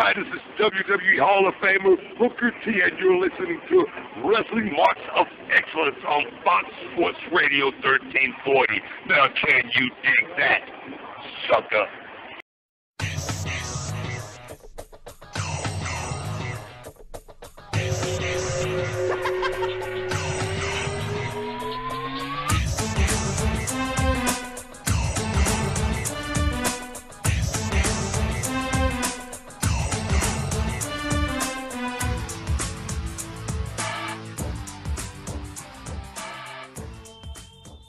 Hi, this is WWE Hall of Famer Booker T, and you're listening to Wrestling Marks of Excellence on Fox Sports Radio 1340. Now, can you dig that, sucker?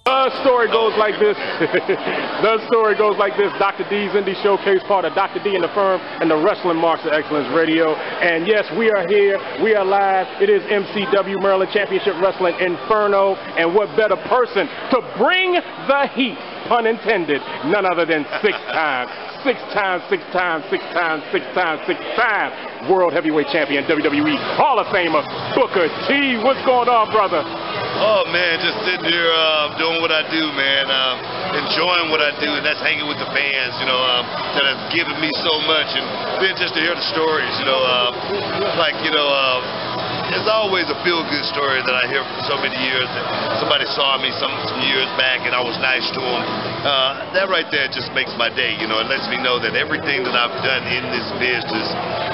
The story goes like this. The story goes like this. Dr. D's Indie Showcase, part of Dr. D and the Firm and the Wrestling Marks of Excellence Radio. And yes, we are here. We are live. It is MCW Maryland Championship Wrestling Inferno. And what better person to bring the heat, pun intended, none other than six-time World Heavyweight Champion, WWE Hall of Famer, Booker T. What's going on, brother? Oh man, just sitting here doing what I do, man. Enjoying what I do, and that's hanging with the fans, you know, that have given me so much, and then just to hear the stories, you know, it's always a feel-good story that I hear for so many years that somebody saw me some years back and I was nice to them. That right there just makes my day, you know. It lets me know that everything that I've done in this business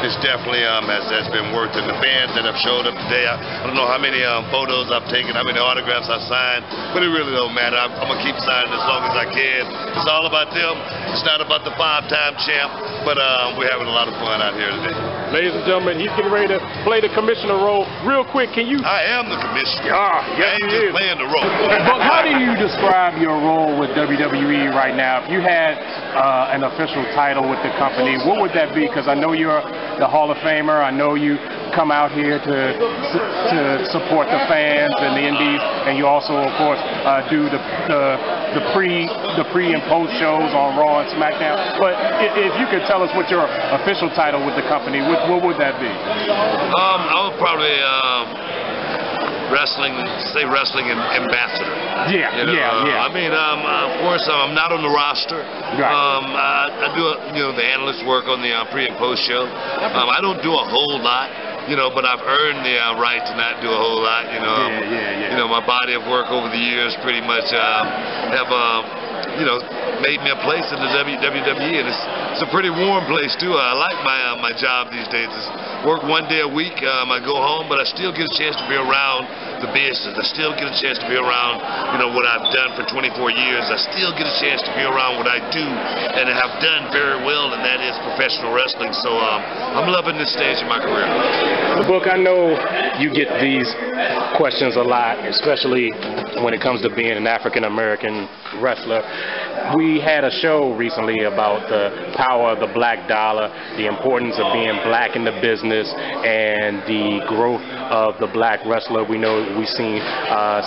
is definitely has been worth it. And the fans that have showed up today, I don't know how many photos I've taken, how many autographs I've signed, but it really don't matter. I'm going to keep signing as long as I can. It's all about them. It's not about the five-time champ, but we're having a lot of fun out here today. Ladies and gentlemen, he's getting ready to play the commissioner role. Real quick, can you... I am the commissioner. Yes, I ain't just playing the role. But how do you describe your role with WWE right now? If you had an official title with the company, what would that be? Because I know you're the Hall of Famer. I know you come out here to support the fans and the indies, and you also, of course, do the pre and post shows on Raw and SmackDown. But if you could tell us what your official title with the company, what would that be? I would probably wrestling ambassador. Yeah, you know, yeah. I mean, of course, I'm not on the roster. Right. I do, the analyst work on the pre and post show. I don't do a whole lot, but I've earned the right to not do a whole lot. You know, my body of work over the years pretty much have made me a place in the WWE, and it's a pretty warm place too. I like my job these days. It's work one day a week. I go home, but I still get a chance to be around the business. I still get a chance to be around, what I've done for 24 years. I still get a chance to be around what I do and have done very well, and that is professional wrestling. So I'm loving this stage of my career. Book, I know you get these questions a lot, especially when it comes to being an African-American wrestler. We had a show recently about the power of the black dollar, the importance of being black in the business, and the growth of the black wrestler. We know we've seen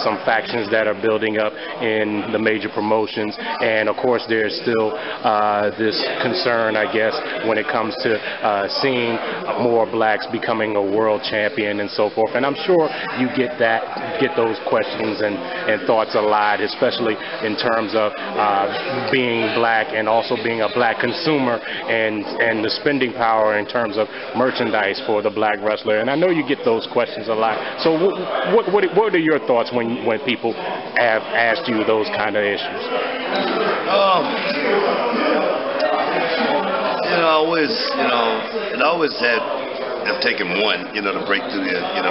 some factions that are building up in the major promotions, and of course there's still this concern, I guess, when it comes to seeing more blacks becoming a world champion and so forth. And I'm sure you get those questions and thoughts a lot, especially in terms of being black and also being a black consumer and the spending power in terms of merchandise for the black wrestler. And I know you get those questions a lot. So what are your thoughts when people have asked you those kind of issues? It always have taken one, to break through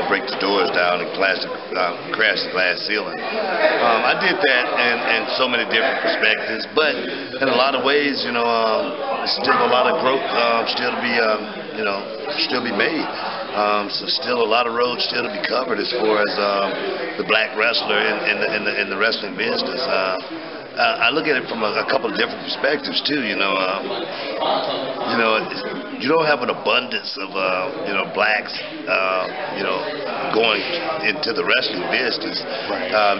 break the doors down and crash the glass ceiling. I did that in so many different perspectives, but in a lot of ways, there's still a lot of growth still to be made. So still a lot of roads still to be covered as far as the black wrestler in the wrestling business. I look at it from a couple of different perspectives too. You don't have an abundance of blacks going into the wrestling business,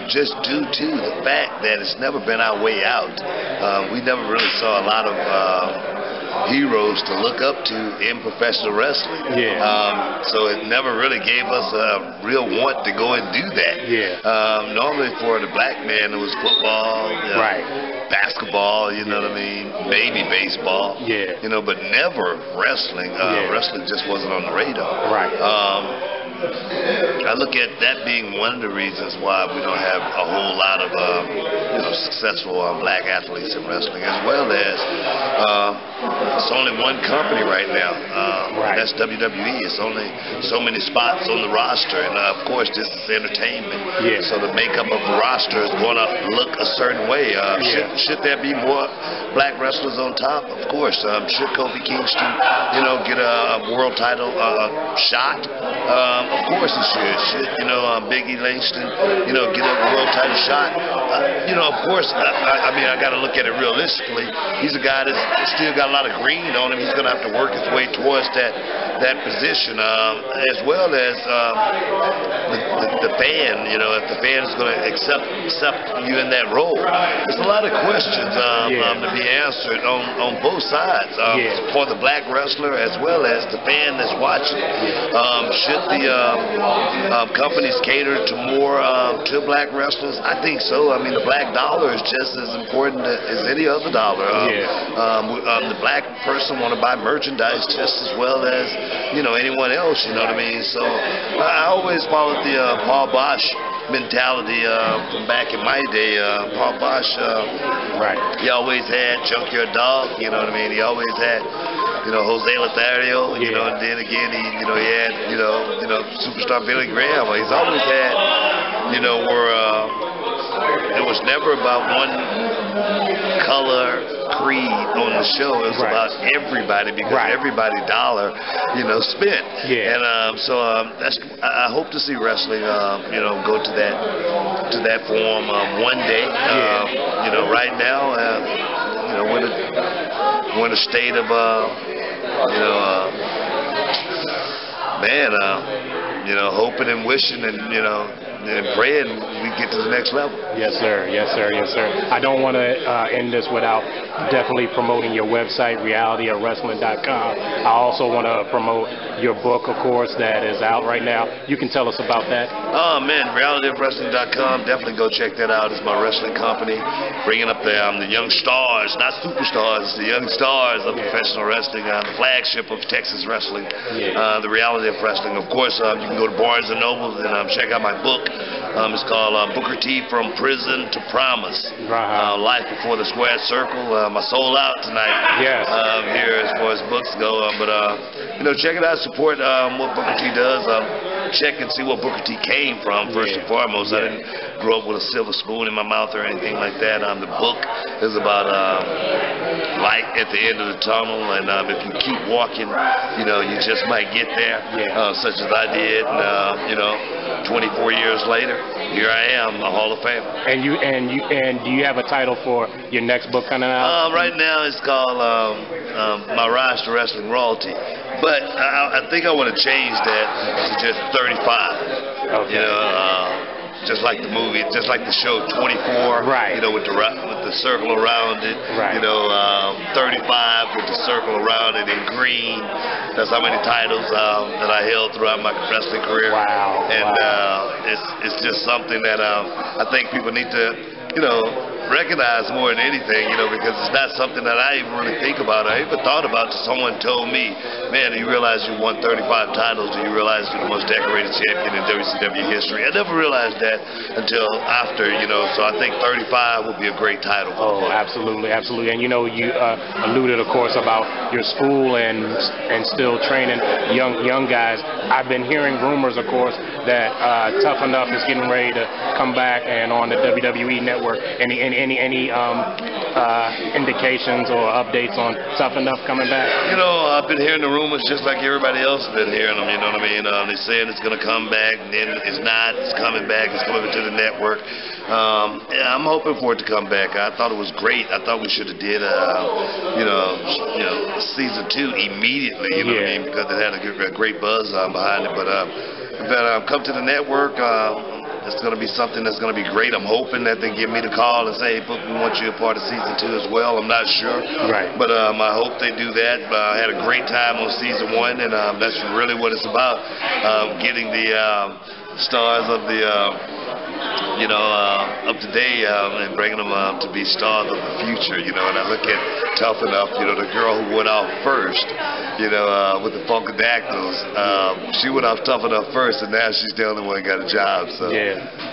just due to the fact that it's never been our way out. We never really saw a lot of heroes to look up to in professional wrestling. So it never really gave us a real want to go and do that. Normally for the black man it was football, basketball, you know what I mean, maybe baseball, you know, but never wrestling. Wrestling just wasn't on the radar. Right. I look at that being one of the reasons why we don't have a whole lot of you know, successful black athletes in wrestling, as well as it's only one company right now. That's WWE. It's only so many spots on the roster, and of course this is entertainment. So the makeup of the roster is going to look a certain way. Should there be more black wrestlers on top? Of course. Should Kofi Kingston, you know, get a world title shot? Of course he should. Should, you know, Big E Langston, you know, get a world title shot? You know, of course, I mean, I got to look at it realistically. He's a guy that's still got a lot of green on him. He's going to have to work his way towards that position, as well as the fan, you know, if the fan is going to accept you in that role. There's a lot of questions to be answered on both sides, for the black wrestler as well as the fan that's watching. Should the companies cater to more to black wrestlers? I think so. I mean, the black dollar is just as important as any other dollar. The black person want to buy merchandise just as well as, you know, anyone else. You know what I mean? So I always followed the Paul Bosch mentality from back in my day. Paul Bosch, he always had Junkyard Dog. You know what I mean? He always had, you know, Jose Lothario, you know, and then again he had, you know, superstar Billy Graham. He's always had, you know, where it was never about one color creed on the show. It was about everybody, because everybody dollar, you know, spent. And so that's, I hope to see wrestling, you know, go to that form one day. You know, right now, you know, we're in a state of, you know, man, you know, hoping and wishing and, you know, and praying we get to the next level. Yes, sir. Yes, sir. Yes, sir. I don't want to end this without definitely promoting your website, realityofwrestling.com. I also want to promote your book, of course, that is out right now. You can tell us about that. Oh, man, realityofwrestling.com. Definitely go check that out. It's my wrestling company, bringing up the young stars, not superstars, the young stars of professional wrestling, the flagship of Texas wrestling, the reality of wrestling. Of course, you can go to Barnes & Noble and check out my book. It's called Booker T From Prison to Promise. Life Before the Square Circle. I sold out tonight here as far as books go. But you know, check it out. Support what Booker T does. Check and see what Booker T came from, first and foremost. I didn't grow up with a silver spoon in my mouth or anything like that. The book is about light at the end of the tunnel, and if you keep walking, you know, you just might get there, such as I did. And you know, 24 years later, here I am, a Hall of Famer. And do you have a title for your next book coming out? Right now it's called My Rise to Wrestling Royalty, but I think I want to change that to just 35. You know, just like the movie, just like the show 24. You know, with the circle around it. You know, 35 with the circle around it in green. That's how many titles that I held throughout my wrestling career. And it's just something that I think people need to, you know, recognize more than anything, you know, because it's not something that I even really think about. I even thought about till someone told me, man, do you realize you won 35 titles? Do you realize you're the most decorated champion in WCW history? I never realized that until after, you know, so I think 35 would be a great title. Absolutely, absolutely. And you know, you alluded, of course, about your school and still training young guys. I've been hearing rumors, of course, that Tough Enough is getting ready to come back and on the WWE network. Any indications or updates on Tough Enough coming back? You know, I've been hearing the rumors just like everybody else has been hearing them, you know what I mean? They're saying it's going to come back, and then it's not, it's coming back, it's coming to the network. I'm hoping for it to come back. I thought it was great. I thought we should have did, you know, season 2 immediately, you know what I mean? Because it had a great buzz behind it. But come to the network. It's going to be something that's going to be great. I'm hoping that they give me the call and say, hey, Book, we want you a part of season 2 as well. I'm not sure. But I hope they do that. I had a great time on season 1, and that's really what it's about, getting the stars of the you know, of today and bringing them to be stars of the future, you know. And I look at Tough Enough, you know, the girl who went off first, you know, with the Funkadactyls. She went off Tough Enough first, and now she's the only one who got a job. So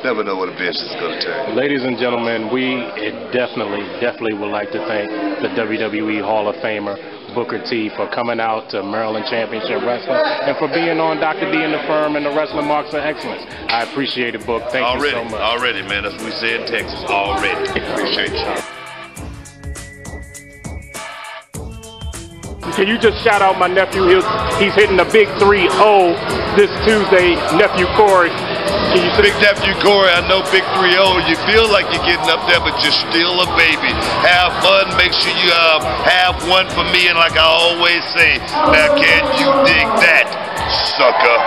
never know what a bitch is going to turn. Ladies and gentlemen, we definitely would like to thank the WWE Hall of Famer Booker T for coming out to Maryland Championship Wrestling and for being on Dr. D and the Firm and the Wrestling Marks of Excellence. I appreciate it, Book. Thank you so much. Already, man. That's what we say in Texas. Already. Appreciate you. Can you just shout out my nephew? He's hitting the big 3-0 this Tuesday, nephew Corey. Can you Big nephew Corey, I know big 3-0. You feel like you're getting up there, but you're still a baby. Have fun. Make sure you have one for me. And like I always say, now can you dig that, sucker?